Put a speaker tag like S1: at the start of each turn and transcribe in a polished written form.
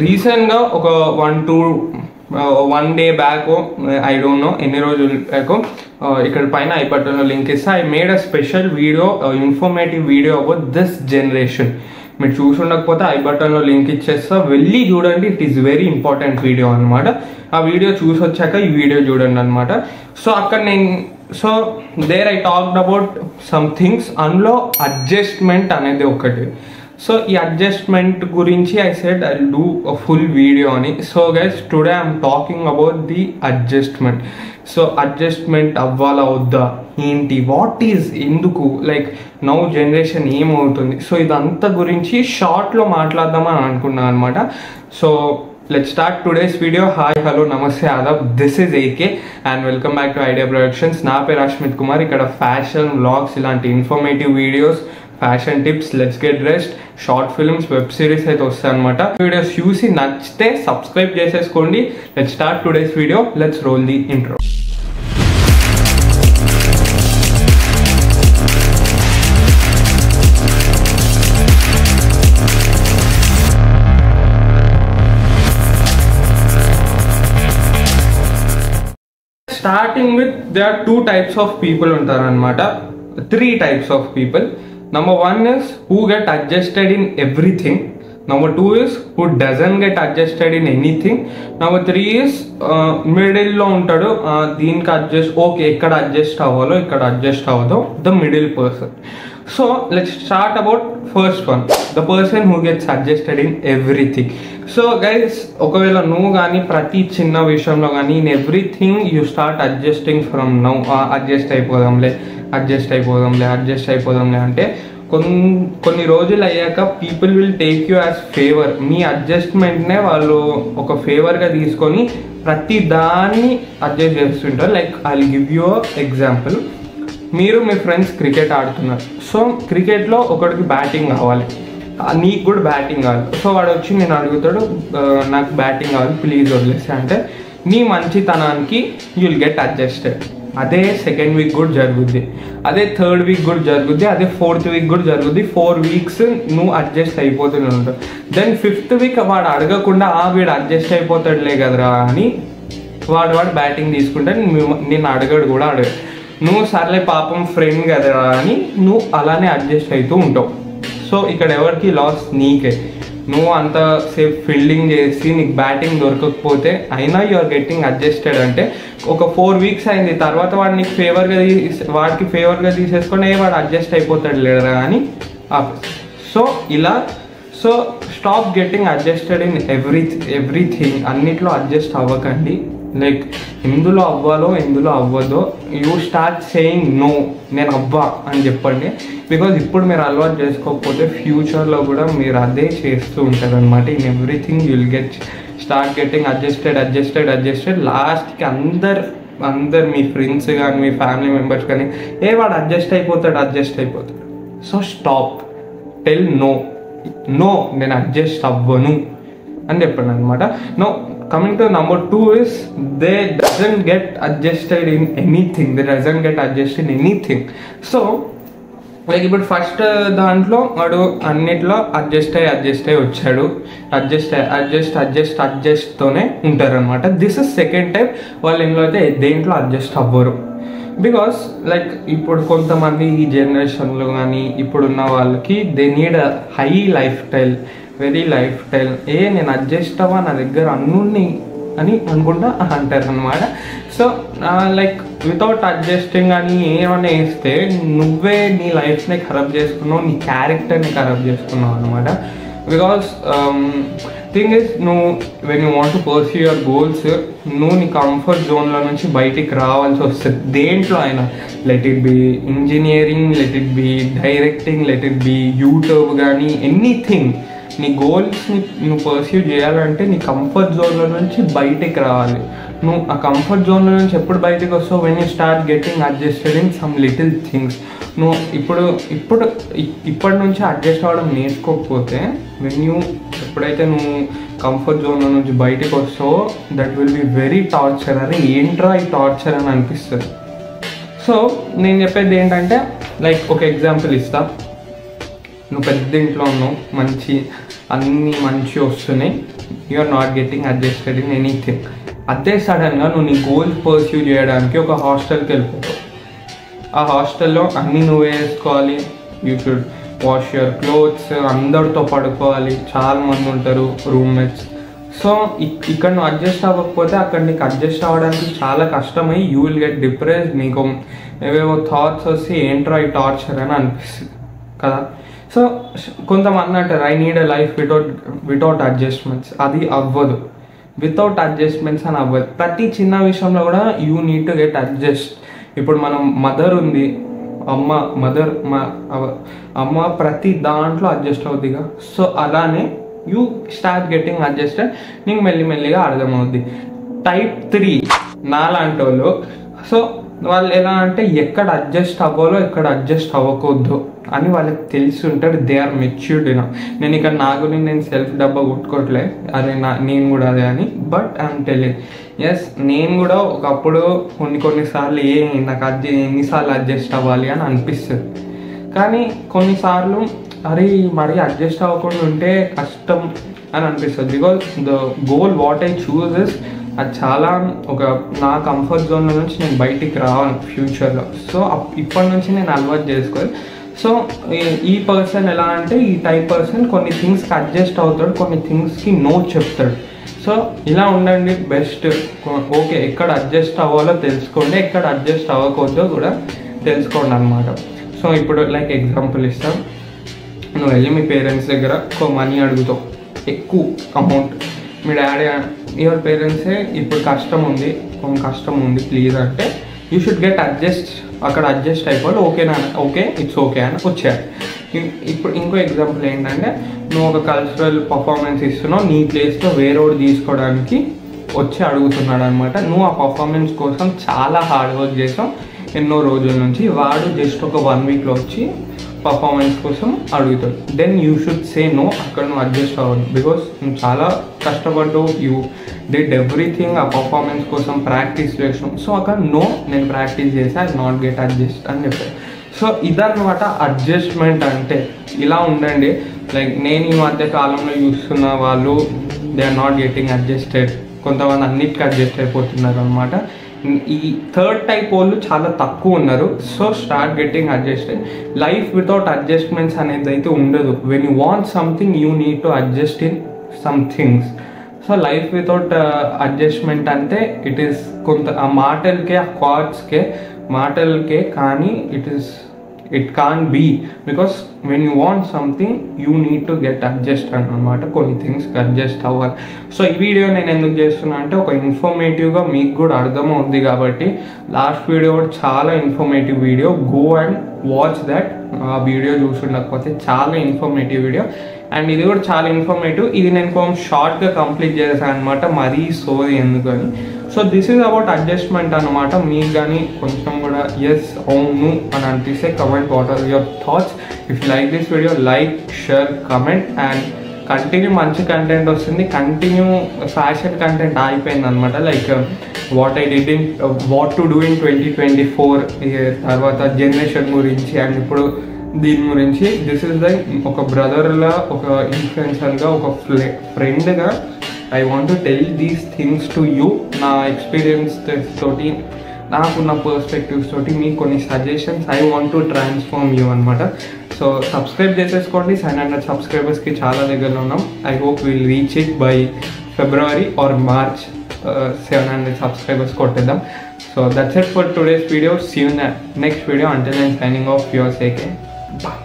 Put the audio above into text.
S1: రీసెంట్గా ఒక 1 day back I don't know ఎన్ని రోజులు బ్యాక్ ఇక్కడ పైన ఐ బటన్లో లింక్ ఇస్తే I made a special video informative video about this generation. మీరు చూసుండకపోతే ఐ బటన్లో లింక్ ఇచ్చేస్తా, వెళ్ళి చూడండి. It is very important video అనమాట. ఆ వీడియో చూసి వచ్చాక ఈ వీడియో చూడండి అనమాట. సో అక్కడ there I talked about some things. అందులో అడ్జస్ట్మెంట్ అనేది ఒకటి. సో ఈ అడ్జస్ట్మెంట్ గురించి I said I do a full video అని. So guys today I'm talking about the adjustment. So adjustment అవ్వాలా వద్దా, ఏంటి, వాట్ ఈజ్, ఎందుకు, లైక్ నౌ జనరేషన్ ఏమవుతుంది, సో ఇదంతా గురించి షార్ట్లో మాట్లాడదామని అనుకున్నాను అనమాట. So let's start today's video. Hi, hello, namaste, adab. This is AK and welcome back to Idea Productions. నా పేరు అశ్మిత్ కుమార్. ఇక్కడ ఫ్యాషన్ వ్లాగ్స్, ఇలాంటి informative videos, fashion tips, let's get dressed, short films, web series అయితే వస్తాయి అనమాట. Videos చూసి నచ్చితే subscribe చేసేసుకోండి. Let's start today's video. Let's roll the intro. Starting with, there are 2 types of people ఉంటారు అనమాట. 3 types of people. Number 1 is who get adjusted in everything. Number 2 is who doesn't get adjusted in anything. Number 3 is middle లో ఉంటాడు. దీనికి adjust, okay ఎక్కడ adjust అవ్వాలో ఇక్కడ adjust అవ్వదో, the middle person. So let's start about first one, the person who gets adjusted in everything. So guys, ఒకవేళ నువ్వు కానీ ప్రతి చిన్న విషయంలో కానీ in everything you start adjusting from now. Adjust అయిపోదాంలే అంటే కొన్ని రోజులు అయ్యాక people will take you as favour. మీ అడ్జస్ట్మెంట్నే వాళ్ళు ఒక ఫేవర్గా తీసుకొని ప్రతి దాన్ని అడ్జస్ట్ చేస్తుంటారు. Like I will give you example. మీరు మీ ఫ్రెండ్స్ క్రికెట్ ఆడుతున్నారు. సో క్రికెట్లో ఒకడికి బ్యాటింగ్ కావాలి, నీకు కూడా బ్యాటింగ్ కావాలి. సో వాడు వచ్చి నేను అడుగుతాడు, నాకు బ్యాటింగ్ కావాలి ప్లీజ్ వదిలేసి అంటే, నీ మంచితనానికి యూ విల్ గెట్ అడ్జస్టెడ్. అదే సెకండ్ వీక్ కూడా జరుగుద్ది, అదే థర్డ్ వీక్ కూడా జరుగుద్ది, అదే ఫోర్త్ వీక్ కూడా జరుగుద్ది. 4 weeks నువ్వు అడ్జస్ట్ అయిపోతూనే ఉంటావు. దెన్ 5th week వాడు అడగకుండా వీడు అడ్జస్ట్ అయిపోతాడులే కదరా అని వాడు బ్యాటింగ్ తీసుకుంటే నేను అడగడు కూడా అడగడు. నువ్వు సర్లే పాపం ఫ్రెండ్ కదరా అని నువ్వు అలానే అడ్జస్ట్ అవుతూ ఉంటావు. సో ఇక్కడ ఎవరికి లాస్? నీకే. నువ్వు అంత సేఫ్ ఫీల్డింగ్ చేసి నీకు బ్యాటింగ్ దొరకకపోతే అయినా యు ఆర్ గెట్టింగ్ అడ్జస్టెడ్ అంటే ఒక 4 weeks అయింది, తర్వాత వాడు నీకు వాడికి ఫేవర్గా తీసేసుకొని వాడు అడ్జస్ట్ అయిపోతాడు లేడరా అని. సో ఇలా stop getting adjusted in everything. అన్నిట్లో అడ్జస్ట్ అవ్వకండి. లైక్ ఎందులో అవ్వాలో ఎందులో అవ్వదో యూ స్టార్ట్ సేయింగ్ నో, నేను అవ్వా అని చెప్పండి. బికాజ్ ఇప్పుడు మీరు అలవాటు చేసుకోకపోతే ఫ్యూచర్లో కూడా మీరు అదే చేస్తూ ఉంటారు అనమాట. In everything you will start getting adjusted. లాస్ట్కి అందరు మీ ఫ్రెండ్స్ కానీ మీ ఫ్యామిలీ మెంబర్స్ కానీ వాడు అడ్జస్ట్ అయిపోతాడు. సో స్టాప్, టెల్ నో నేను అడ్జస్ట్ అవ్వను అని చెప్పండి అనమాట. No. Coming to number 2 is they doesn't get adjusted in anything. So like ఇప్పుడు ఫస్ట్ దాంట్లో వాడు అన్నిట్లో అడ్జస్ట్ అయ్యి వచ్చాడు. అడ్జస్ట్తోనే ఉంటారు అనమాట. This is second type. వాళ్ళు ఇంట్లో అయితే దేంట్లో అడ్జస్ట్ అవ్వరు. బికాస్ లైక్ ఇప్పుడు కొంతమంది ఈ జనరేషన్లో కానీ ఇప్పుడున్న వాళ్ళకి they need high life style, very life style. నేను అడ్జస్ట్ అవ్వా, నా దగ్గర అన్నున్నాయి అని అనుకుంటా అంటారు అనమాట. సో లైక్ వితౌట్ అడ్జస్టింగ్ అని ఏమైనా వేస్తే నువ్వే నీ లైఫ్ని ఖరాబ్ చేసుకున్నావు, నీ క్యారెక్టర్ని ఖరాబ్ చేసుకున్నావు అనమాట. బికాస్ థింగ్ ఇస్, నువ్వు when you want to pursue your goals, నువ్వు నీ కంఫర్ట్ జోన్లో నుంచి బయటికి రావాల్సి వస్తుంది. దేంట్లో అయినా, let it be engineering, let it be directing, let it be YouTube కానీ ఎనీథింగ్. నీ గోల్స్ని నువ్వు పర్సూ చేయాలంటే నీ కంఫర్ట్ జోన్లో నుంచి బయటికి రావాలి. నువ్వు ఆ కంఫర్ట్ జోన్లో నుంచి ఎప్పుడు బయటకు వస్తావు? When you start getting adjusted in some little things. నువ్వు ఇప్పటి నుంచి అడ్జస్ట్ అవ్వడం నేర్చుకోకపోతే ఎప్పుడైతే నువ్వు కంఫర్ట్ జోన్లో నుంచి బయటకు వస్తావో that will be very torture. అరే ఏంట్రా ఈ టార్చర్ అని అనిపిస్తుంది. సో నేను చెప్పేది ఏంటంటే, లైక్ ఒక ఎగ్జాంపుల్ ఇస్తా. నువ్వు పెద్ద ఇంట్లో ఉన్నావు, మంచి అన్నీ మంచిగా వస్తున్నాయి, you're not getting adjusted in anything. అదే సడన్గా నువ్వు నీ గోల్ పర్స్యూ చేయడానికి ఒక హాస్టల్కి వెళ్ళిపోతావు. ఆ హాస్టల్లో అన్నీ నువ్వే వేసుకోవాలి, you should wash your clothes, అందరితో పడుకోవాలి, చాలామంది ఉంటారు రూమ్మేట్స్. సో ఇక్కడ నువ్వు అడ్జస్ట్ అవ్వకపోతే అక్కడ నీకు అడ్జస్ట్ అవ్వడానికి చాలా కష్టమై యూ విల్ గెట్ డిప్రెస్డ్. నీకు ఏవేవో థాట్స్ వచ్చి ఏంట్రా ఈ టార్చర్ అని అనిపిస్తుంది కదా. సో కొంతమంది అంటారు I need a life without adjustments. అది అవ్వదు, వితౌట్ అడ్జస్ట్మెంట్స్ అని అవ్వదు. ప్రతి చిన్న విషయంలో కూడా you need to get adjust. ఇప్పుడు మనం మదర్ ఉంది, అమ్మ ప్రతి దాంట్లో అడ్జస్ట్ అవుద్దిగా. సో అలానే యూ స్టార్ట్ గెట్టింగ్ అడ్జస్టెడ్, నీకు మెల్లిమెల్లిగా అర్థమవుద్ది. టైప్ 3 నాలాంటి వాళ్ళు, సో వాళ్ళు ఎలా అంటే ఎక్కడ అడ్జస్ట్ అవ్వాలో ఎక్కడ అడ్జస్ట్ అవ్వకూడదు అని వాళ్ళకి తెలిసి ఉంటాడు. దే ఆర్ మెచ్యూర్డ్ ఇనా. నేను ఇక్కడ నా గురించి నేను సెల్ఫ్ డబ్బా కొట్టుకోవట్లే, అదే నేను కూడా అదే అని. బట్ ఐఎమ్ టెలింగ్, ఎస్ నేను కూడా ఒకప్పుడు కొన్నిసార్లు నాకు ఎన్నిసార్లు అడ్జస్ట్ అవ్వాలి అని అనిపిస్తుంది. కానీ కొన్నిసార్లు అరే మరీ అడ్జస్ట్ అవ్వకుండా ఉంటే కష్టం అని అనిపిస్తుంది. Because the goal what I choose is అది చాలా నా కంఫర్ట్ జోన్ నుంచి నేను బయటికి రావాలి ఫ్యూచర్లో. సో ఇప్పటి నుంచి నేను అలవాటు చేసుకోవాలి. సో ఈ పర్సన్ ఎలా అంటే ఈ టైప్ పర్సన్ కొన్ని థింగ్స్కి అడ్జస్ట్ అవుతాడు, కొన్ని థింగ్స్కి నో చెప్తాడు. సో ఇలా ఉండండి బెస్ట్. ఓకే, ఎక్కడ అడ్జస్ట్ అవ్వాలో తెలుసుకోండి, ఎక్కడ అడ్జస్ట్ అవ్వకూడదో కూడా తెలుసుకోండి అనమాట. సో ఇప్పుడు లైక్ ఎగ్జాంపుల్ ఇస్తాం, నువ్వు వెళ్ళి మీ పేరెంట్స్ దగ్గర మనీ అడుగుతావు, ఎక్కువ అమౌంట్. మీ డాడీ యువర్ పేరెంట్సే ఇప్పుడు కష్టం ఉంది ప్లీజ్ అంటే యూ షుడ్ గెట్ అడ్జస్ట్. అక్కడ అడ్జస్ట్ అయిపోవాలి. ఓకేనా, ఓకే ఇట్స్ ఓకే అని వచ్చారు. ఇప్పుడు ఇంకో ఎగ్జాంపుల్ ఏంటంటే నువ్వు ఒక కల్చరల్ పర్ఫార్మెన్స్ ఇస్తున్నావు, నీ ప్లేస్లో వేరేవాడు తీసుకోవడానికి వచ్చి అడుగుతున్నాడు అనమాట. నువ్వు ఆ పర్ఫార్మెన్స్ కోసం చాలా హార్డ్ వర్క్ చేసావు ఎన్నో రోజుల నుంచి, వాడు జస్ట్ ఒక 1 వీక్లో వచ్చి పర్ఫార్మెన్స్ కోసం అడుగుతాడు. Then you should say no. అక్కడ నువ్వు అడ్జస్ట్ అవ్వదు, బికాస్ నువ్వు చాలా కష్టపడ్డావు, యూ డిడ్ ఎవ్రీథింగ్ ఆ పర్ఫార్మెన్స్ కోసం ప్రాక్టీస్ చేసాం. సో అక్కడ నో, నేను ప్రాక్టీస్ చేసి ఐ నాట్ గెట్ అడ్జస్ట్ అని చెప్పాను. సో ఇదన్నమాట అడ్జస్ట్మెంట్ అంటే. ఇలా ఉండండి. లైక్ నేను ఈ మధ్య కాలంలో చూస్తున్న వాళ్ళు they are not getting adjusted, కొంతమంది అన్నిటికీ అడ్జస్ట్ అయిపోతున్నారు అనమాట. ఈ థర్డ్ టైప్ వాళ్ళు చాలా తక్కువ ఉన్నారు. So start getting adjusted. Life without adjustments అనేది అయితే ఉండదు. When you want something you need to adjust in some things. So life without adjustment అంటే ఇట్ ఈస్ కొంత ఆ మాటలకే, ఆ థాట్స్కే, మాటలకే, కానీ it can't be, because when you want something you need to get adjusted అన్నమాట. కొన్ని థింగ్స్ అడ్జస్ట్ అవ్వాలి. సో ఈ వీడియో నేను ఎందుకు చేస్తున్నా అంటే ఒక ఇన్ఫర్మేటివ్గా మీకు కూడా అర్థమవుద్ది కాబట్టి. లాస్ట్ వీడియో కూడా చాలా informative video, go and watch that. ఆ వీడియో చూసుండకపోతే చాలా ఇన్ఫర్మేటివ్ వీడియో. అండ్ ఇది కూడా చాలా ఇన్ఫర్మేటివ్. ఇది నేను కొంచెం షార్ట్గా కంప్లీట్ చేశాను అనమాట, మరీ సోది ఎందుకని. So this is about adjustment అనమాట. మీకు కానీ కొంచెం కూడా ఎస్ అవును అని అనిపిస్తే comment what are your thoughts. If like this video like, share, comment. And continue మంచి కంటెంట్ వస్తుంది. కంటిన్యూ ఫ్యాషన్ కంటెంట్ అయిపోయింది అనమాట. Like what I did in what to do in 2024, తర్వాత జనరేషన్ గురించి, అండ్ ఇప్పుడు దీని గురించి. దిస్ ఇస్ లైక్ ఒక బ్రదర్లా, ఒక ఇన్ఫ్లుయెన్సర్గా, ఒక ఫ్రెండ్గా I want to tell these things to you. నా ఎక్స్పీరియన్స్ తోటి, నాకున్న పర్స్పెక్టివ్స్ తోటి మీకు కొన్ని suggestions I want to transform you అనమాట. సో సబ్స్క్రైబ్ చేసేసుకోండి. 700 సబ్స్క్రైబర్స్కి చాలా దగ్గరలో ఉన్నాం. I hope will reach it by February or March. 700 subscribers కొట్టేద్దాం. So that's it for today's video. See you in the next video. Until then, signing off, yours AK. Bye.